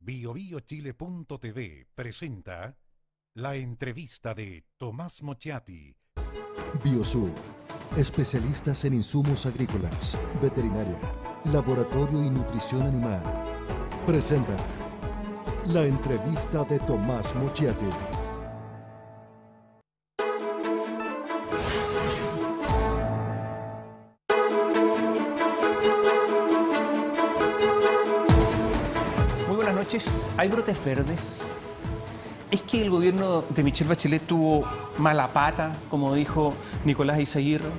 BioBioChile.tv presenta la entrevista de Tomás Mochiati. Biosur, especialistas en insumos agrícolas, veterinaria, laboratorio y nutrición animal. Presenta la entrevista de Tomás Mochiati. ¿Hay brotes verdes? ¿Es que el gobierno de Michelle Bachelet tuvo mala pata, como dijo Nicolás Izaguirre?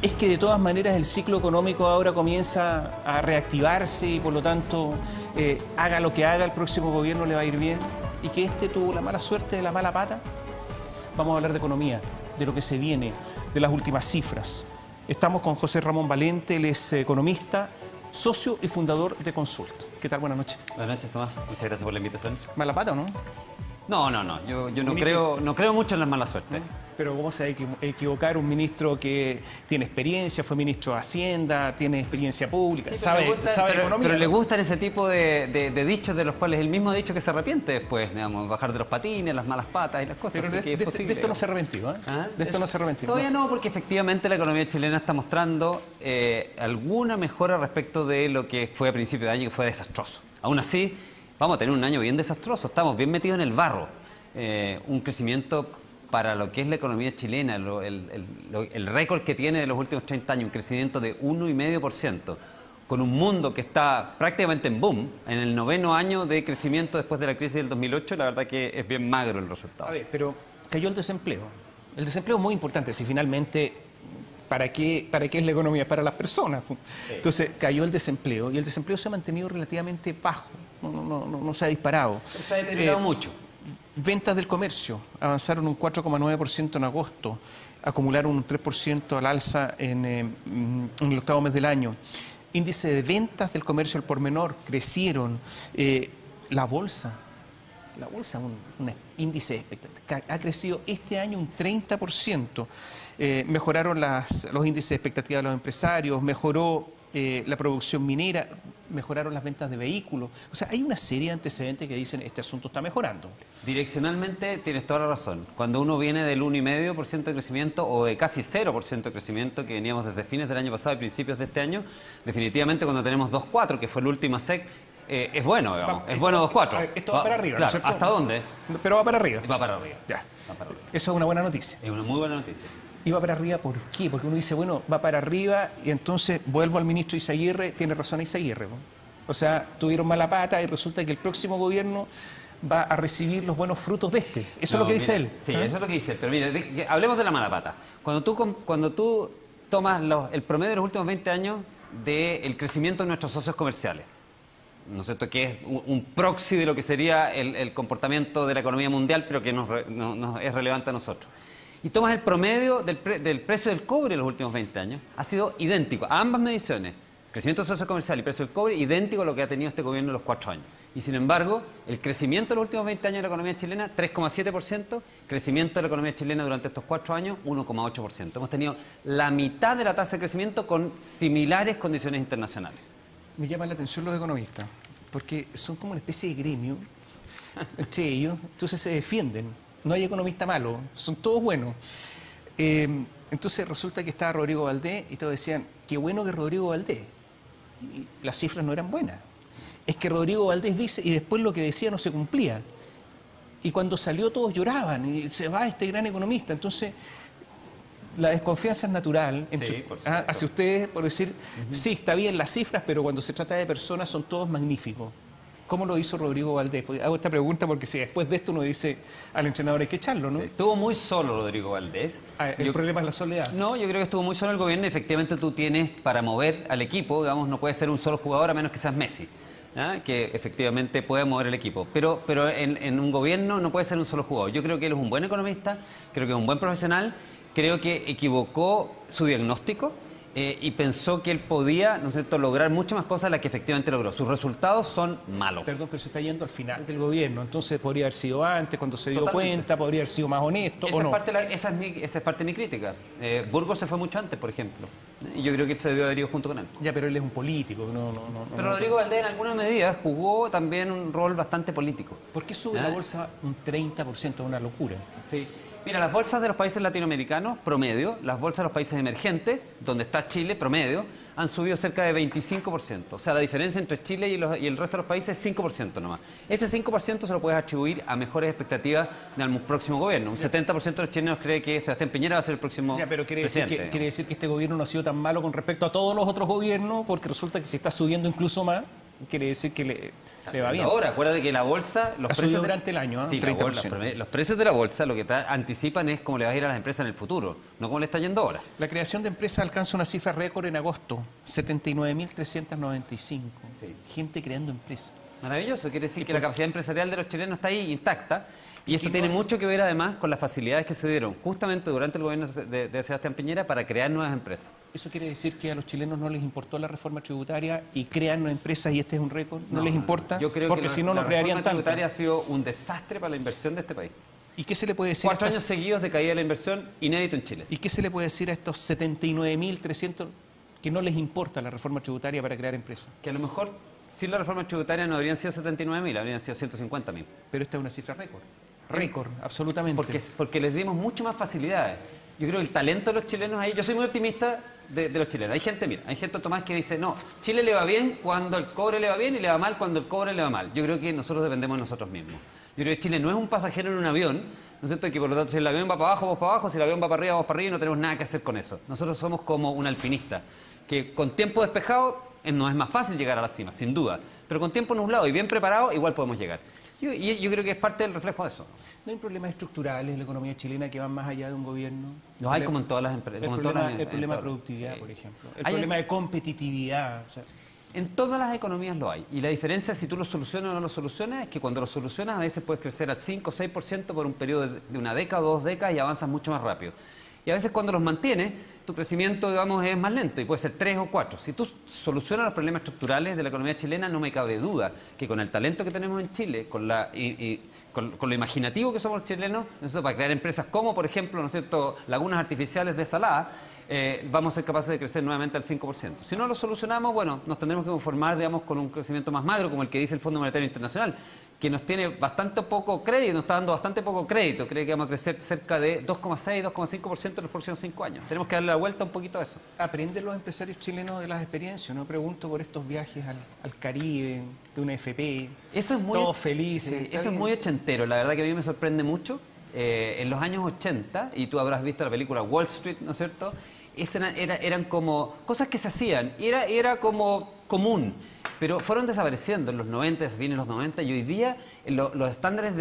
¿Es que de todas maneras el ciclo económico ahora comienza a reactivarse y por lo tanto haga lo que haga el próximo gobierno le va a ir bien? ¿Y que este tuvo la mala suerte de la mala pata? Vamos a hablar de economía, de lo que se viene, de las últimas cifras. Estamos con José Ramón Valente, él es economista, socio y fundador de Consult. ¿Qué tal? Buenas noches. Buenas noches, Tomás. Muchas gracias por la invitación. ¿Mala pata o no? No. Yo no creo mucho en la mala suerte. Pero ¿cómo se va a equivocar un ministro que tiene experiencia, fue ministro de Hacienda, tiene experiencia pública, sí, sabe economía? Pero le gustan ese tipo de dichos de los cuales él mismo ha dicho que se arrepiente después, digamos, bajar de los patines, las malas patas y las cosas. Pero de esto no se arrepintió, ¿eh? ¿Ah? De esto no se arrepintió. Todavía no, porque efectivamente la economía chilena está mostrando alguna mejora respecto de lo que fue a principio de año, que fue desastroso. Aún así, vamos a tener un año bien desastroso, estamos bien metidos en el barro. Un crecimiento para lo que es la economía chilena, el récord que tiene de los últimos 30 años, un crecimiento de 1,5%, con un mundo que está prácticamente en boom, en el 9º año de crecimiento después de la crisis del 2008, la verdad que es bien magro el resultado. A ver, pero cayó el desempleo. El desempleo es muy importante, si finalmente, ¿para qué es la economía? Para las personas. Sí. Entonces, cayó el desempleo y el desempleo se ha mantenido relativamente bajo, no se ha disparado. Pero se ha deteriorado mucho. Ventas del comercio avanzaron un 4,9% en agosto, acumularon un 3% al alza en el octavo mes del año. Índice de ventas del comercio al por menor crecieron. La bolsa, un índice ha crecido este año un 30%. Mejoraron los índices de expectativa de los empresarios, mejoró la producción minera, mejoraron las ventas de vehículos. O sea, hay una serie de antecedentes que dicen este asunto está mejorando. Direccionalmente tienes toda la razón. Cuando uno viene del 1,5% de crecimiento o de casi 0% de crecimiento que veníamos desde fines del año pasado y principios de este año, definitivamente cuando tenemos 2,4, que fue el último SEC, es bueno, digamos. Es bueno 2,4. Esto va para arriba, claro, ¿no es cierto? ¿Hasta dónde? Pero va para arriba. Va para arriba. Ya. Va para arriba. Eso es una buena noticia. Es una muy buena noticia. ¿Y va para arriba por qué? Porque uno dice, bueno, va para arriba y entonces vuelvo al ministro Izaguirre, tiene razón Izaguirre, ¿no? O sea, tuvieron mala pata y resulta que el próximo gobierno va a recibir los buenos frutos de este. Eso es lo que dice él. Sí, eso es lo que dice él. Pero mira, hablemos de la mala pata. Cuando tú tomas el promedio de los últimos 20 años del crecimiento de nuestros socios comerciales, ¿no es cierto? Que es un proxy de lo que sería el comportamiento de la economía mundial, pero que nos es relevante a nosotros. Y tomas el promedio del precio del cobre en los últimos 20 años, ha sido idéntico a ambas mediciones. Crecimiento social comercial y precio del cobre, idéntico a lo que ha tenido este gobierno en los 4 años. Y sin embargo, el crecimiento de los últimos 20 años de la economía chilena, 3,7%, crecimiento de la economía chilena durante estos 4 años, 1,8%. Hemos tenido la mitad de la tasa de crecimiento con similares condiciones internacionales. Me llaman la atención los economistas, porque son como una especie de gremio entre ellos, entonces se defienden. No hay economista malo, son todos buenos. Entonces resulta que estaba Rodrigo Valdés y todos decían, qué bueno que Rodrigo Valdés. Y las cifras no eran buenas. Es que Rodrigo Valdés dice y después lo que decía no se cumplía. Y cuando salió todos lloraban y se va este gran economista. Entonces la desconfianza es natural hacia ustedes por decir, sí, está bien las cifras, pero cuando se trata de personas son todos magníficos. ¿Cómo lo hizo Rodrigo Valdés? Pues hago esta pregunta porque si después de esto uno dice al entrenador hay que echarlo, ¿no? Sí, estuvo muy solo Rodrigo Valdés. ¿El problema es la soledad? No, yo creo que estuvo muy solo el gobierno y efectivamente tú tienes para mover al equipo, digamos, no puede ser un solo jugador a menos que seas Messi, ¿ah? Que efectivamente puede mover el equipo. Pero en un gobierno no puede ser un solo jugador. Yo creo que él es un buen economista, creo que es un buen profesional, creo que equivocó su diagnóstico. Y pensó que él podía, ¿no es cierto?, lograr muchas más cosas de las que efectivamente logró. Sus resultados son malos. Perdón, pero se está yendo al final del gobierno. Entonces podría haber sido antes, cuando se dio cuenta, podría haber sido más honesto. Esa es parte de mi crítica. Burgos se fue mucho antes, por ejemplo. Y yo creo que él se debió haber ido junto con él. Ya, pero él es un político. Pero Rodrigo Valdés en alguna medida jugó también un rol bastante político. ¿Por qué sube la bolsa un 30%? Es una locura. Sí. Mira, las bolsas de los países latinoamericanos, promedio, las bolsas de los países emergentes, donde está Chile, promedio, han subido cerca de 25%. O sea, la diferencia entre Chile y el resto de los países es 5% nomás. Ese 5% se lo puedes atribuir a mejores expectativas del próximo gobierno. Un 70% de los chilenos cree que Sebastián Piñera va a ser el próximo presidente. Quiere decir que este gobierno no ha sido tan malo con respecto a todos los otros gobiernos, porque resulta que si está subiendo incluso más, quiere decir que le va bien. Ahora, acuérdate que la bolsa... Los precios durante el año, sí, 30%. Los precios de la bolsa lo que anticipan es cómo le va a ir a las empresas en el futuro, no cómo le está yendo ahora. La creación de empresas alcanza una cifra récord en agosto, 79.395. Sí. Gente creando empresas. Maravilloso, quiere decir que la capacidad empresarial de los chilenos está ahí intacta. Y esto tiene mucho que ver además con las facilidades que se dieron justamente durante el gobierno de Sebastián Piñera para crear nuevas empresas. ¿Eso quiere decir que a los chilenos no les importó la reforma tributaria y crean nuevas empresas y este es un récord? ¿No les importa? Yo creo porque que si no, no crearían tanto. La reforma tributaria ha sido un desastre para la inversión de este país. ¿Y qué se le puede decir 4 años seguidos de caída de la inversión, inédito en Chile. ¿Y qué se le puede decir a estos 79.300 que no les importa la reforma tributaria para crear empresas? Que a lo mejor sin la reforma tributaria no habrían sido 79.000, habrían sido 150.000. Pero esta es una cifra récord. Récord, absolutamente. Porque les dimos mucho más facilidades. Yo creo que el talento de los chilenos ahí, yo soy muy optimista de los chilenos. Hay gente, Tomás, que dice, no, Chile le va bien cuando el cobre le va bien y le va mal cuando el cobre le va mal. Yo creo que nosotros dependemos de nosotros mismos. Yo creo que Chile no es un pasajero en un avión, ¿no es cierto? Que por lo tanto, si el avión va para abajo, vamos para abajo, si el avión va para arriba, vamos para arriba y no tenemos nada que hacer con eso. Nosotros somos como un alpinista, que con tiempo despejado no es más fácil llegar a la cima, sin duda. Pero con tiempo nublado y bien preparado, igual podemos llegar. Yo creo que es parte del reflejo de eso. ¿No hay problemas estructurales en la economía chilena que van más allá de un gobierno? Los hay como en todas las empresas. El problema de productividad, por ejemplo. El problema de competitividad. O sea. En todas las economías lo hay. Y la diferencia, si tú lo solucionas o no lo solucionas, es que cuando lo solucionas a veces puedes crecer al 5 o 6% por un periodo de una década o 2 décadas y avanzas mucho más rápido. Y a veces cuando los mantienes, tu crecimiento, digamos, es más lento y puede ser 3 o 4. Si tú solucionas los problemas estructurales de la economía chilena, no me cabe duda que con el talento que tenemos en Chile, con lo imaginativo que somos los chilenos, nosotros para crear empresas como, por ejemplo, ¿no es cierto?, lagunas artificiales desalada, vamos a ser capaces de crecer nuevamente al 5%. Si no lo solucionamos, bueno, nos tendremos que conformar, digamos, con un crecimiento más magro, como el que dice el Fondo Monetario Internacional, que nos tiene bastante poco crédito, nos está dando bastante poco crédito. Cree que vamos a crecer cerca de 2,6, 2,5% en los próximos 5 años. Tenemos que darle la vuelta un poquito a eso. ¿Aprenden los empresarios chilenos de las experiencias? No pregunto por estos viajes al Caribe, de una FP, eso es muy, todos felices. Sí, eso es muy ochentero, la verdad que a mí me sorprende mucho. En los años 80, y tú habrás visto la película Wall Street, ¿no es cierto?, eran como cosas que se hacían, era como común, pero fueron desapareciendo en los 90, fines de los 90, y hoy día los estándares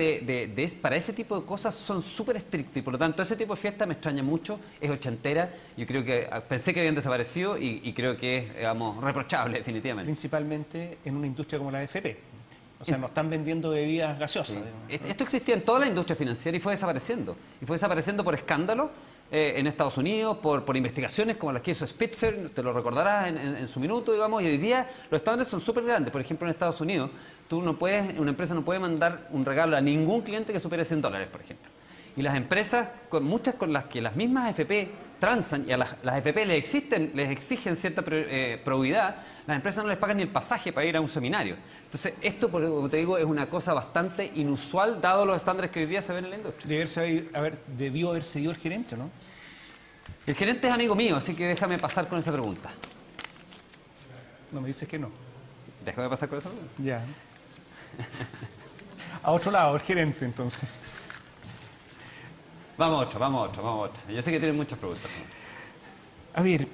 para ese tipo de cosas son súper estrictos, y por lo tanto ese tipo de fiesta me extraña mucho, es ochentera, yo creo que pensé que habían desaparecido y creo que es, digamos, reprochable definitivamente. Principalmente en una industria como la AFP. O sea, nos están vendiendo bebidas gaseosas. Sí. Esto existía en toda la industria financiera y fue desapareciendo. Y fue desapareciendo por escándalo en Estados Unidos, por investigaciones como las que hizo Spitzer, te lo recordarás en su minuto, digamos, y hoy día los estándares son súper grandes. Por ejemplo, en Estados Unidos, una empresa no puede mandar un regalo a ningún cliente que supere $100, por ejemplo. Y las empresas, muchas con las que las mismas AFP transan, y a las AFP les exigen cierta probidad, las empresas no les pagan ni el pasaje para ir a un seminario. Entonces, esto, como te digo, es una cosa bastante inusual, dado los estándares que hoy día se ven en la industria. Debió haber sido el gerente, ¿no? El gerente es amigo mío, así que déjame pasar con esa pregunta. No me dices que no. Déjame pasar con esa pregunta. Ya. A otro lado, el gerente, entonces. Vamos a otra. Yo sé que tienen muchas preguntas. A ver,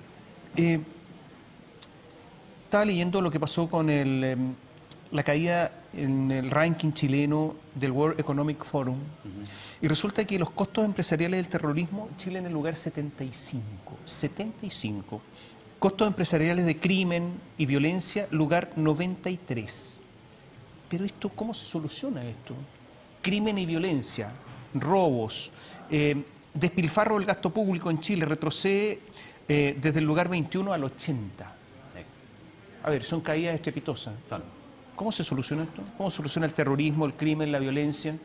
estaba leyendo lo que pasó con la caída en el ranking chileno del World Economic Forum, y resulta que los costos empresariales del terrorismo, Chile en el lugar 75. Costos empresariales de crimen y violencia, lugar 93. Pero esto, ¿cómo se soluciona esto? Crimen y violencia, robos, despilfarro del gasto público en Chile retrocede desde el lugar 21 al 80. A ver, son caídas estrepitosas. ¿Cómo se soluciona esto? ¿Cómo se soluciona el terrorismo, el crimen, la violencia?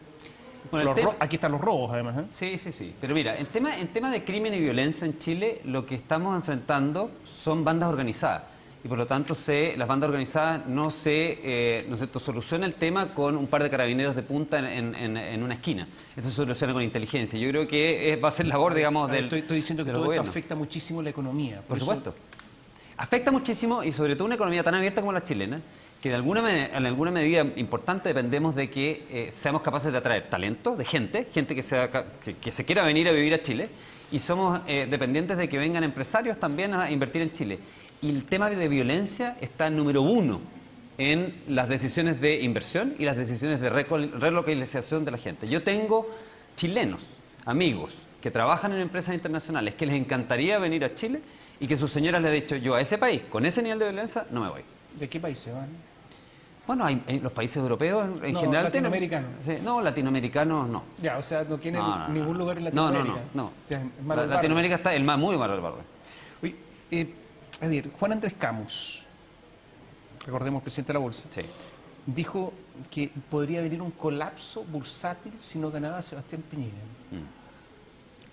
Bueno, el tema- Aquí están los robos, además. ¿Eh? Sí, sí, sí. Pero mira, el tema de crimen y violencia en Chile, lo que estamos enfrentando son bandas organizadas. Y por lo tanto, las bandas organizadas no se soluciona el tema con un par de carabineros de punta en una esquina. Esto se soluciona con inteligencia. Yo creo que va a ser labor, digamos, del Estoy diciendo que del todo esto gobierno. afecta muchísimo la economía. Por supuesto. Afecta muchísimo y sobre todo una economía tan abierta como la chilena, que en alguna medida importante dependemos de que seamos capaces de atraer talento, de gente que se quiera venir a vivir a Chile, y somos dependientes de que vengan empresarios también a invertir en Chile. Y el tema de violencia está número uno en las decisiones de inversión y las decisiones de relocalización de la gente. Yo tengo chilenos, amigos, que trabajan en empresas internacionales, que les encantaría venir a Chile y que sus señoras les han dicho, yo a ese país, con ese nivel de violencia, no me voy. ¿De qué país se van? Bueno, hay los países europeos en No, general... latinoamericanos. No, latinoamericanos no. Ya, o sea, no tienen No, no, ningún no. lugar en No, Latinoamérica. no. Ya, es malo el barro. Latinoamérica está muy malo el barrio. Oye, a ver, Juan Andrés Camus, recordemos, presidente de la Bolsa, Sí. dijo que podría venir un colapso bursátil si no ganaba Sebastián Piñera.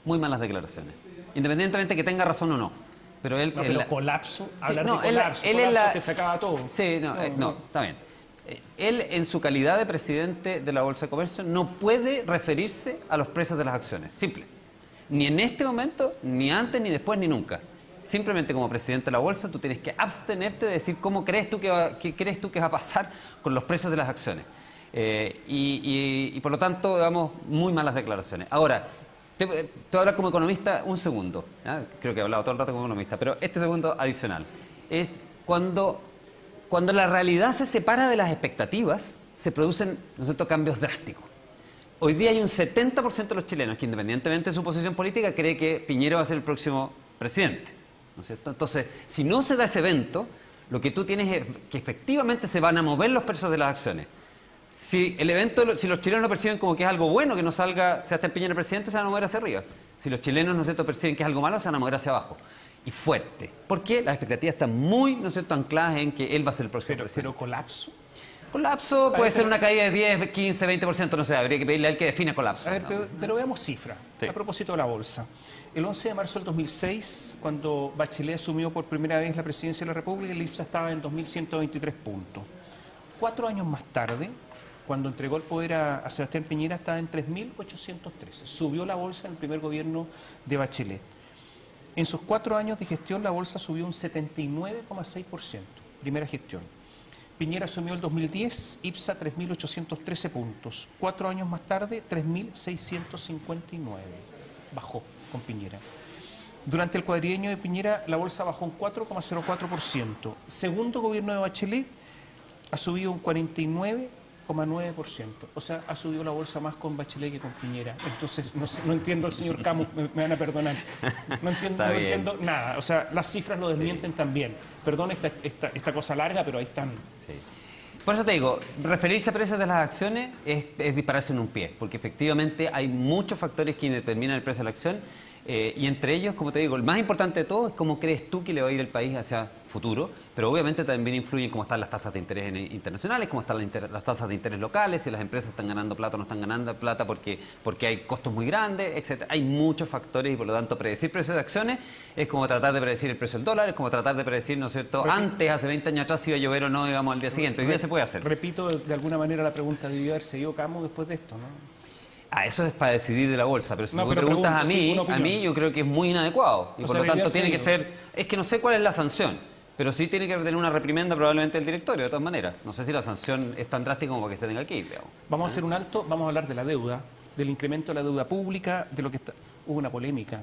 Muy malas declaraciones. Independientemente que tenga razón o no. Pero él... No, pero colapso, hablar no, de colapso, él colapso es la- que se acaba todo. Sí, no, está bien. Él, en su calidad de presidente de la Bolsa de Comercio, no puede referirse a los precios de las acciones. Simple. Ni en este momento, ni antes, ni después, ni nunca. Simplemente como presidente de la Bolsa, tú tienes que abstenerte de decir cómo crees tú qué crees tú que va a pasar con los precios de las acciones. Y por lo tanto, digamos, muy malas declaraciones. Ahora, te voy a hablar como economista un segundo. ¿Ya? Creo que he hablado todo el rato como economista, pero este segundo adicional. Es cuando la realidad se separa de las expectativas, se producen, ¿no es cierto?, cambios drásticos. Hoy día hay un 70% de los chilenos que, independientemente de su posición política, cree que Piñera va a ser el próximo presidente, ¿no es cierto? Entonces, si no se da ese evento, lo que tú tienes es que efectivamente se van a mover los precios de las acciones. Si los chilenos lo perciben como que es algo bueno que no salga Sebastián Piñera presidente, se van a mover hacia arriba. Si los chilenos, ¿no es cierto?, perciben que es algo malo, se van a mover hacia abajo. Y fuerte. Porque las expectativas están muy, ¿no es cierto?, ancladas en que él va a ser el próximo presidente. Pero colapso. Colapso puede ver, ser pero- una caída de 10, 15, 20%, no sé, habría que pedirle a él que defina colapso. A ver, ¿no? pero veamos cifras. Sí. A propósito de la bolsa. El 11 de marzo del 2006, cuando Bachelet asumió por primera vez la presidencia de la República, el IPSA estaba en 2.123 puntos. 4 años más tarde, cuando entregó el poder a Sebastián Piñera, estaba en 3.813. Subió la bolsa en el primer gobierno de Bachelet. En sus 4 años de gestión, la bolsa subió un 79,6%. Primera gestión. Piñera asumió el 2010, IPSA 3.813 puntos. 4 años más tarde, 3.659. Bajó con Piñera. Durante el cuadrienio de Piñera, la bolsa bajó un 4,04%. Segundo gobierno de Bachelet, ha subido un 49,9%. O sea, ha subido la bolsa más con Bachelet que con Piñera. Entonces, no entiendo al señor Camus, me van a perdonar. No entiendo, Está no bien. entiendo nada. O sea, las cifras lo desmienten también. Perdón esta cosa larga, pero ahí están. Sí. Por eso te digo, referirse a precios de las acciones es dispararse en un pie, porque efectivamente hay muchos factores que determinan el precio de la acción, y entre ellos, como te digo, el más importante de todo es cómo crees tú que le va a ir el país hacia futuro, pero obviamente también influyen cómo están las tasas de interés internacionales, cómo están las tasas de interés locales, si las empresas están ganando plata o no están ganando plata porque hay costos muy grandes, etcétera. Hay muchos factores y por lo tanto predecir precios de acciones es como tratar de predecir el precio del dólar, es como tratar de predecir, ¿no es cierto?, antes, hace 20 años atrás, si iba a llover o no, digamos, al día siguiente. Hoy día se puede hacer. Repito de alguna manera la pregunta, debió haber seguido Camus después de esto, ¿no? Eso es para decidir de la bolsa, pero si No, tú me pero preguntas pregunto, sí, una a opinión. mí yo creo que es muy inadecuado. Y O por sea, lo tanto debió tiene que haber ser... Es que no sé cuál es la sanción, pero sí tiene que tener una reprimenda probablemente del directorio, de todas maneras. No sé si la sanción es tan drástica como para que se tenga que ir, digamos. Vamos a hacer un alto, vamos a hablar de la deuda, del incremento de la deuda pública, de lo que está... Hubo una polémica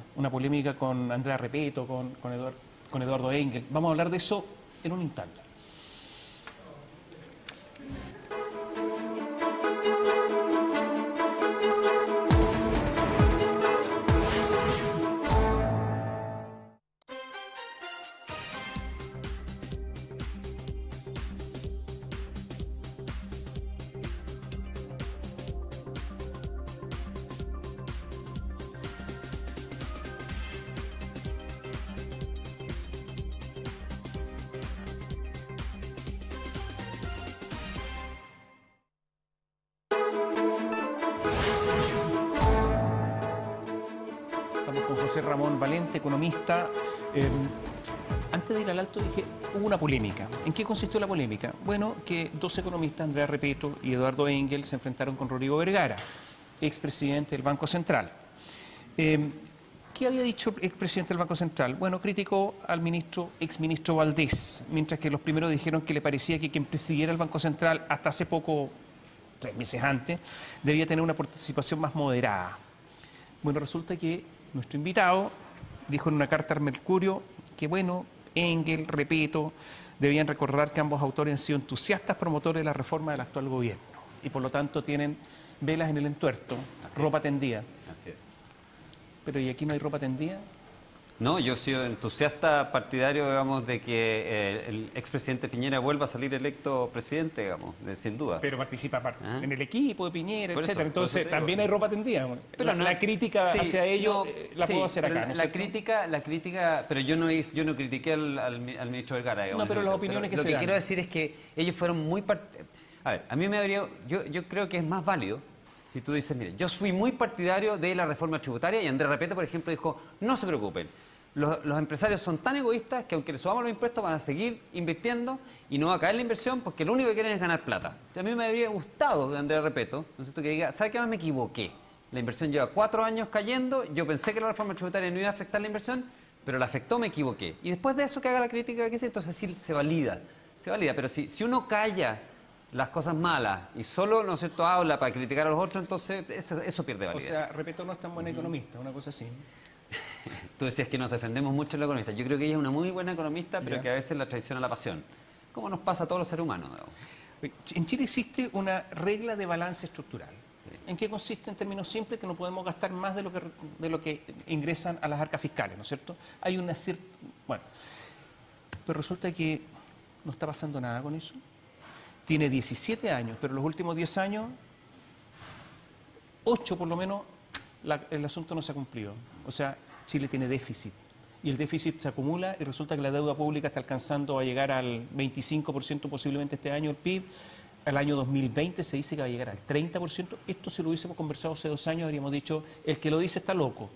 con Andrea Repeto, con Eduardo Engel. Vamos a hablar de eso en un instante. con José Ramón Valente, economista. Antes de ir al alto dije, hubo una polémica. ¿En qué consistió la polémica? Bueno, que dos economistas, Andrea Repeto y Eduardo Engel, se enfrentaron con Rodrigo Vergara, expresidente del Banco Central. ¿Qué había dicho el expresidente del Banco Central? Bueno, criticó al exministro Valdés, mientras que los primeros dijeron que le parecía que quien presidiera el Banco Central hasta hace poco, 3 meses antes, debía tener una participación más moderada. Bueno, resulta que nuestro invitado dijo en una carta al Mercurio que, bueno, Engel, Repeto, debían recordar que ambos autores han sido entusiastas promotores de la reforma del actual gobierno y por lo tanto tienen velas en el entuerto, ropa tendida. Así es. Pero ¿y aquí no hay ropa tendida? No, yo soy entusiasta partidario, digamos, de que el expresidente Piñera vuelva a salir electo presidente, digamos, sin duda. Pero participa en el equipo de Piñera, Por etcétera. eso, Entonces también hay ropa tendida. Pero la crítica hacia ello la puedo hacer acá, ¿no? La crítica, pero yo no critiqué al ministro Vergara, digamos. No, pero las opiniones que se dan. Lo que quiero decir es que ellos fueron muy... A ver, a mí me habría... Yo creo que es más válido si tú dices, mire, yo fui muy partidario de la reforma tributaria y Andrés Repeto, por ejemplo, dijo, no se preocupen. Los empresarios son tan egoístas que aunque les subamos los impuestos van a seguir invirtiendo y no va a caer la inversión porque lo único que quieren es ganar plata. A mí me habría gustado de Andrés Repeto, ¿no es cierto?, que diga, ¿sabe qué más me equivoqué? La inversión lleva 4 años cayendo, yo pensé que la reforma tributaria no iba a afectar la inversión, pero la afectó, me equivoqué. Y después de eso que haga la crítica, entonces sí se valida, pero si uno calla las cosas malas y solo, ¿no es cierto?, habla para criticar a los otros, entonces eso pierde validez. O sea, Repeto no es tan buen economista, una cosa así. Tú decías que nos defendemos mucho en la economista. Yo creo que ella es una muy buena economista, pero que a veces la traiciona la pasión. ¿Cómo nos pasa a todos los seres humanos? En Chile existe una regla de balance estructural. Sí. ¿En qué consiste? En términos simples, que no podemos gastar más de lo que ingresan a las arcas fiscales, ¿no es cierto? Hay una cierta... Bueno, pero resulta que no está pasando nada con eso. Tiene 17 años, pero los últimos 10 años, 8 por lo menos, el asunto no se ha cumplido. O sea, Chile tiene déficit y el déficit se acumula y resulta que la deuda pública está alcanzando a llegar al 25% posiblemente este año, el PIB. Al año 2020 se dice que va a llegar al 30%. Esto si lo hubiésemos conversado hace 2 años habríamos dicho, el que lo dice está loco.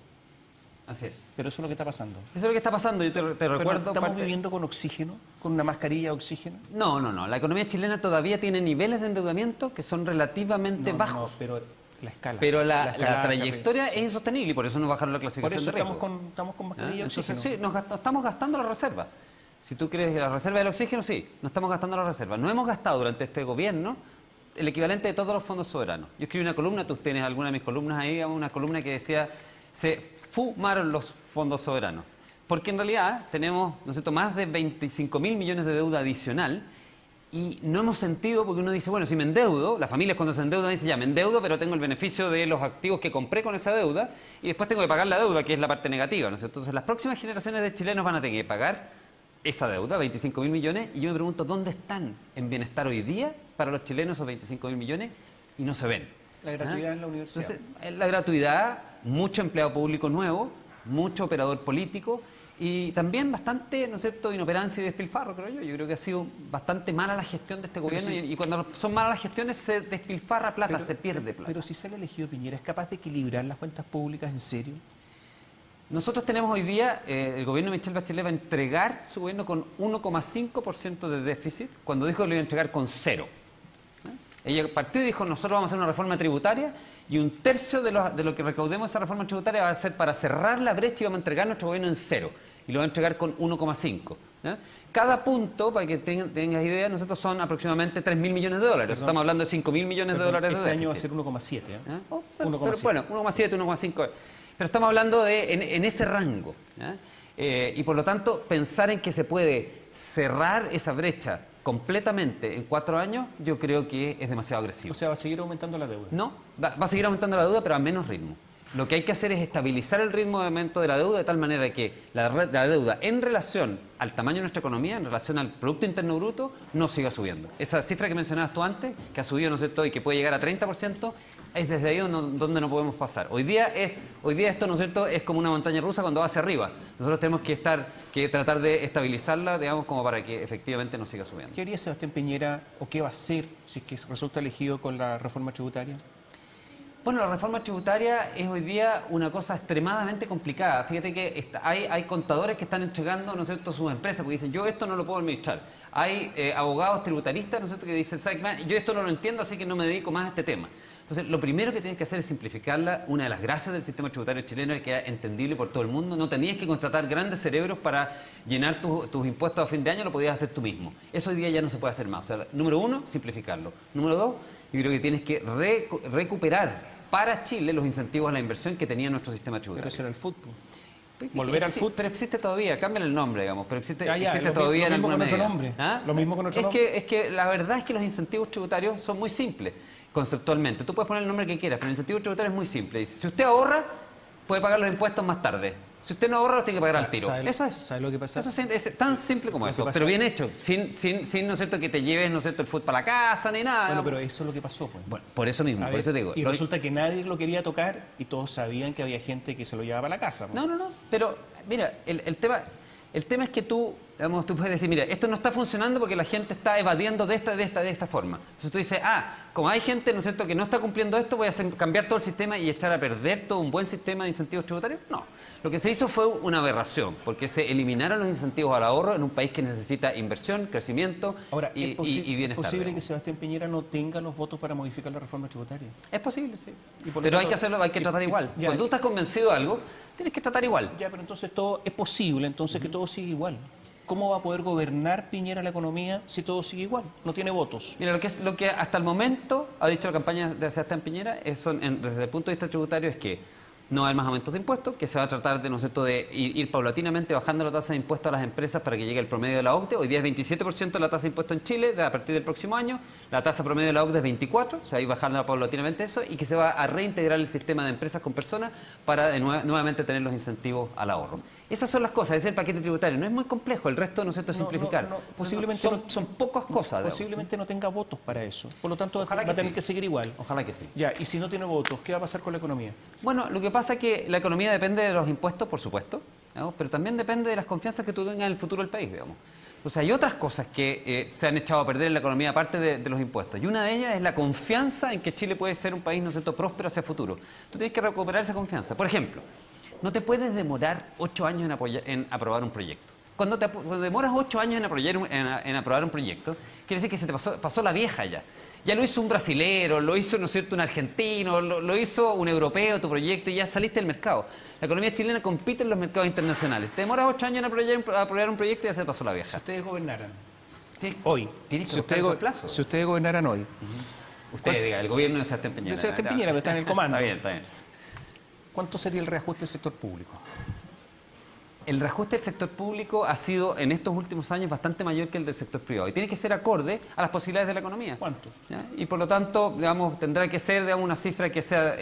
Así es. Pero eso es lo que está pasando. Eso es lo que está pasando, yo te recuerdo... ¿Estamos viviendo con oxígeno? ¿Con una mascarilla de oxígeno? No. La economía chilena todavía tiene niveles de endeudamiento que son relativamente bajos. No, pero la escala. Pero la trayectoria es insostenible y por eso nos bajaron la clasificación de riesgo. Por eso estamos con mascarilla de oxígeno. Sí, estamos gastando la reserva. Si tú crees que la reserva del oxígeno, sí, no estamos gastando la reserva. No hemos gastado durante este gobierno el equivalente de todos los fondos soberanos. Yo escribí una columna, tú tienes alguna de mis columnas ahí, una columna que decía, se fumaron los fondos soberanos. Porque en realidad tenemos, ¿no es cierto?, más de 25.000 millones de deuda adicional y no hemos sentido, porque uno dice, bueno, si me endeudo, las familias cuando se endeudan dicen, ya, me endeudo, pero tengo el beneficio de los activos que compré con esa deuda y después tengo que pagar la deuda, que es la parte negativa, ¿no es cierto? Entonces las próximas generaciones de chilenos van a tener que pagar esa deuda, 25.000 millones, y yo me pregunto, ¿dónde están en bienestar hoy día para los chilenos esos 25.000 millones? Y no se ven. La gratuidad en la universidad. Entonces, la gratuidad, mucho empleado público nuevo, mucho operador político y también bastante, ¿no es cierto?, inoperancia y despilfarro, creo yo. Yo creo que ha sido bastante mala la gestión de este gobierno y cuando son malas las gestiones se despilfarra plata, se pierde plata. Pero si sale elegido Piñera, ¿es capaz de equilibrar las cuentas públicas en serio? Nosotros tenemos hoy día, el gobierno de Michelle Bachelet va a entregar su gobierno con 1,5% de déficit, cuando dijo que lo iba a entregar con 0. Ella partió y dijo, nosotros vamos a hacer una reforma tributaria y 1/3 de lo que recaudemos esa reforma tributaria va a ser para cerrar la brecha y vamos a entregar nuestro gobierno en 0. Y lo va a entregar con 1,5. Cada punto, para que tengas idea, nosotros son aproximadamente 3.000 millones de dólares. Estamos hablando de 5.000 millones de dólares de déficit. Este año va a ser 1,7. Pero bueno, 1,7, 1,5. Pero estamos hablando de en ese rango. Y por lo tanto, pensar en que se puede cerrar esa brecha completamente en 4 años, yo creo que es demasiado agresivo. O sea, ¿va a seguir aumentando la deuda? No, va a seguir aumentando la deuda, pero a menos ritmo. Lo que hay que hacer es estabilizar el ritmo de aumento de la deuda de tal manera que la deuda en relación al tamaño de nuestra economía, en relación al Producto Interno Bruto, no siga subiendo. Esa cifra que mencionabas tú antes, que ha subido, ¿no es cierto?, y que puede llegar a 30%, es desde ahí donde no podemos pasar. Hoy día esto, ¿no es cierto?, es como una montaña rusa cuando va hacia arriba. Nosotros tenemos que tratar de estabilizarla, digamos, como para que efectivamente no siga subiendo. ¿Qué haría Sebastián Piñera o qué va a hacer si es que resulta elegido con la reforma tributaria? Bueno, la reforma tributaria es hoy día una cosa extremadamente complicada. Fíjate que hay contadores que están entregando, ¿no es cierto?, sus empresas, porque dicen, yo esto no lo puedo administrar. Hay abogados tributaristas, ¿no es cierto?, que dicen, ¿sabes qué? Yo esto no lo entiendo, así que no me dedico más a este tema. Entonces, lo primero que tienes que hacer es simplificarla. Una de las gracias del sistema tributario chileno es que es entendible por todo el mundo. No tenías que contratar grandes cerebros para llenar tus impuestos a fin de año, lo podías hacer tú mismo. Eso hoy día ya no se puede hacer más. O sea, número uno, simplificarlo. Número dos, yo creo que tienes que recuperar para Chile los incentivos a la inversión que tenía nuestro sistema tributario. Pero eso era el fútbol. Volver al fútbol. Pero existe todavía, cámbiale el nombre, digamos, pero existe lo todavía lo en mismo alguna con otro medida. nombre. ¿Ah? Lo mismo con otro nombre. Es que la verdad es que los incentivos tributarios son muy simples, conceptualmente. Tú puedes poner el nombre que quieras, pero el incentivo tributario es muy simple. Dice, si usted ahorra, puede pagar los impuestos más tarde. Si usted no ahorra, los tiene que pagar al tiro. Eso es. ¿Sabes lo que pasa? Eso es tan simple como eso, pero bien hecho, sin ¿no es cierto?, que te lleves, ¿no es cierto?, el fútbol para la casa ni nada. Bueno, pero eso es lo que pasó, pues. Bueno, por eso mismo, por eso te digo. Y resulta que nadie lo quería tocar y todos sabían que había gente que se lo llevaba a la casa. Pues. No, pero mira, el tema es que tú puedes decir, mira, esto no está funcionando porque la gente está evadiendo de esta forma. Entonces tú dices, como hay gente, ¿no es cierto?, que no está cumpliendo esto, voy a cambiar todo el sistema y echar a perder todo un buen sistema de incentivos tributarios. No. Lo que se hizo fue una aberración, porque se eliminaron los incentivos al ahorro en un país que necesita inversión, crecimiento y bienestar. ¿Es posible que Sebastián Piñera no tenga los votos para modificar la reforma tributaria? Es posible, sí. Pero hay que hacerlo, hay que tratar igual. Cuando tú estás convencido de algo, tienes que tratar igual. Ya, pero entonces todo es posible, entonces que todo sigue igual. ¿Cómo va a poder gobernar Piñera la economía si todo sigue igual? No tiene votos. Mira, lo que hasta el momento ha dicho la campaña de Sebastián Piñera, desde el punto de vista tributario, es que no hay más aumentos de impuestos, que se va a tratar de, ¿no es cierto?, de ir paulatinamente bajando la tasa de impuestos a las empresas para que llegue al promedio de la OCDE. Hoy día es 27% la tasa de impuestos en Chile, a partir del próximo año. La tasa promedio de la OCDE es 24%, o sea, ir bajando paulatinamente eso, y que se va a reintegrar el sistema de empresas con personas para nuevamente tener los incentivos al ahorro. Esas son las cosas, ese es el paquete tributario. No es muy complejo, el resto, ¿no es cierto?, es simplificar. Posiblemente son pocas cosas. Posiblemente no tenga votos para eso. Por lo tanto, Ojalá va a tener que seguir igual. Ojalá que sí. Ya, y si no tiene votos, ¿qué va a pasar con la economía? Bueno, lo que pasa es que la economía depende de los impuestos, por supuesto, digamos, pero también depende de las confianzas que tú tengas en el futuro del país, digamos. O sea, hay otras cosas que se han echado a perder en la economía aparte de los impuestos. Y una de ellas es la confianza en que Chile puede ser un país, ¿no es cierto?, próspero hacia el futuro. Tú tienes que recuperar esa confianza. Por ejemplo, no te puedes demorar 8 años en aprobar un proyecto. Cuando demoras 8 años en aprobar un proyecto, quiere decir que se te pasó la vieja ya. Ya lo hizo un brasilero, lo hizo, ¿no es cierto?, un argentino, lo hizo un europeo tu proyecto y ya saliste del mercado. La economía chilena compite en los mercados internacionales. Te demoras 8 años en aprobar un proyecto y ya se te pasó la vieja. Si ustedes gobernaran hoy, tienes que buscar esos plazos. Si ustedes gobernaran hoy. Ustedes digan, el gobierno de Sebastián Piñera. De Sebastián Piñera, que está en el comando. Está bien. ¿Cuánto sería el reajuste del sector público? El reajuste del sector público ha sido en estos últimos años bastante mayor que el del sector privado y tiene que ser acorde a las posibilidades de la economía. ¿Cuánto? ¿Ya? Y por lo tanto, digamos, tendrá que ser, digamos, una cifra que sea...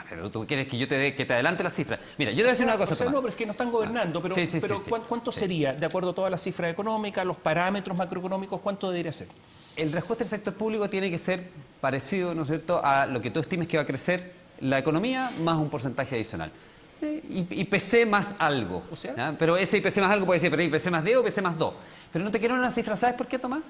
pero tú quieres que yo que te adelante la cifra. Mira, yo te voy a decir una cosa. No, pero es que no están gobernando. Pero, sí, ¿cuánto sería, de acuerdo a todas las cifras económicas, los parámetros macroeconómicos, cuánto debería ser? El reajuste del sector público tiene que ser parecido, ¿no es cierto?, a lo que tú estimes que va a crecer la economía más un porcentaje adicional. IPC más algo. O sea, ¿ya? Pero ese IPC más algo puede ser IPC más D o IPC más 2. Pero no te quiero una cifra, ¿sabes por qué, Tomás?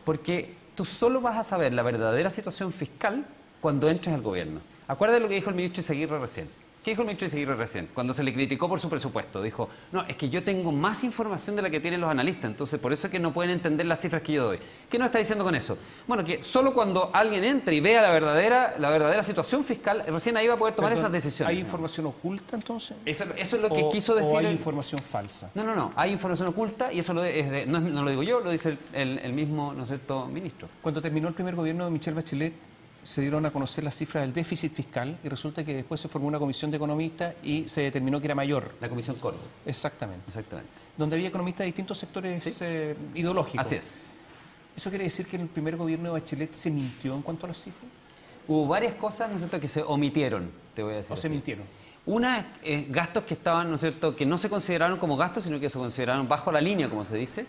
Porque tú solo vas a saber la verdadera situación fiscal cuando entres al gobierno. Acuérdate lo que dijo el ministro Izaguirre recién. ¿Qué dijo el ministro Izaguirre recién? Cuando se le criticó por su presupuesto. Dijo, no, es que yo tengo más información de la que tienen los analistas, entonces por eso es que no pueden entender las cifras que yo doy. ¿Qué nos está diciendo con eso? Bueno, que solo cuando alguien entre y vea la verdadera situación fiscal, recién ahí va a poder tomar esas decisiones. ¿Hay información oculta entonces? Eso es lo que quiso decir. ¿O hay información falsa? No. Hay información oculta y eso no lo digo yo, lo dice el mismo, ¿no es cierto?, ministro. Cuando terminó el primer gobierno de Michelle Bachelet, se dieron a conocer las cifras del déficit fiscal y resulta que después se formó una comisión de economistas y se determinó que era mayor. La comisión Corvo. Exactamente. Exactamente. Donde había economistas de distintos sectores ideológicos. Así es. ¿Eso quiere decir que en el primer gobierno de Bachelet se mintió en cuanto a las cifras? Hubo varias cosas, ¿no es cierto?, que se omitieron, te voy a decir. ¿O se mintieron? Una, gastos que estaban, ¿no es cierto?, que no se consideraron como gastos, sino que se consideraron bajo la línea, como se dice.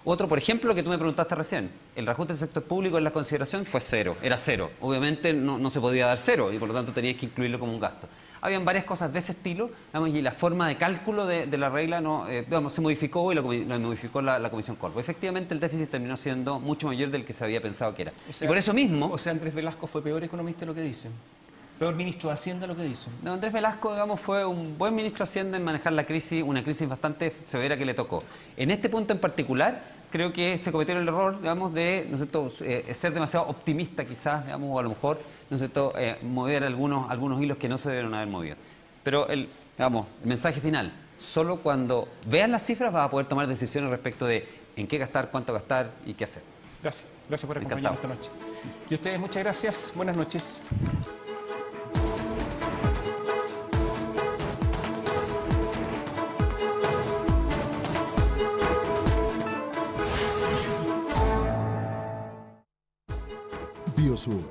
Otro, por ejemplo, que tú me preguntaste recién, el reajuste del sector público en la consideración fue cero, era cero. Obviamente no se podía dar cero y por lo tanto tenías que incluirlo como un gasto. Habían varias cosas de ese estilo, digamos, y la forma de cálculo de la regla se modificó y lo modificó la Comisión Corvo. Efectivamente, el déficit terminó siendo mucho mayor del que se había pensado que era. O sea, y por eso mismo... O sea, Andrés Velasco fue peor economista de lo que dicen. Peor ministro de Hacienda lo que hizo. No, Andrés Velasco, digamos, fue un buen ministro de Hacienda en manejar la crisis, una crisis bastante severa que le tocó. En este punto en particular, creo que se cometió el error, digamos, de, ¿no es cierto?, ser demasiado optimista quizás, digamos, o a lo mejor, ¿no es cierto?, mover algunos hilos que no se debieron haber movido. Pero el mensaje final, solo cuando veas las cifras vas a poder tomar decisiones respecto de en qué gastar, cuánto gastar y qué hacer. Gracias por acompañarnos esta noche. Y a ustedes, muchas gracias. Buenas noches. Biosur,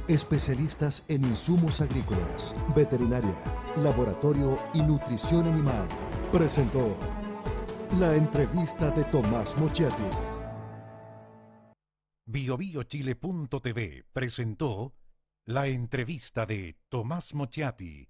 especialistas en insumos agrícolas, veterinaria, laboratorio y nutrición animal, presentó la entrevista de Tomás Mochetti. BioBioChile.tv presentó la entrevista de Tomás Mochetti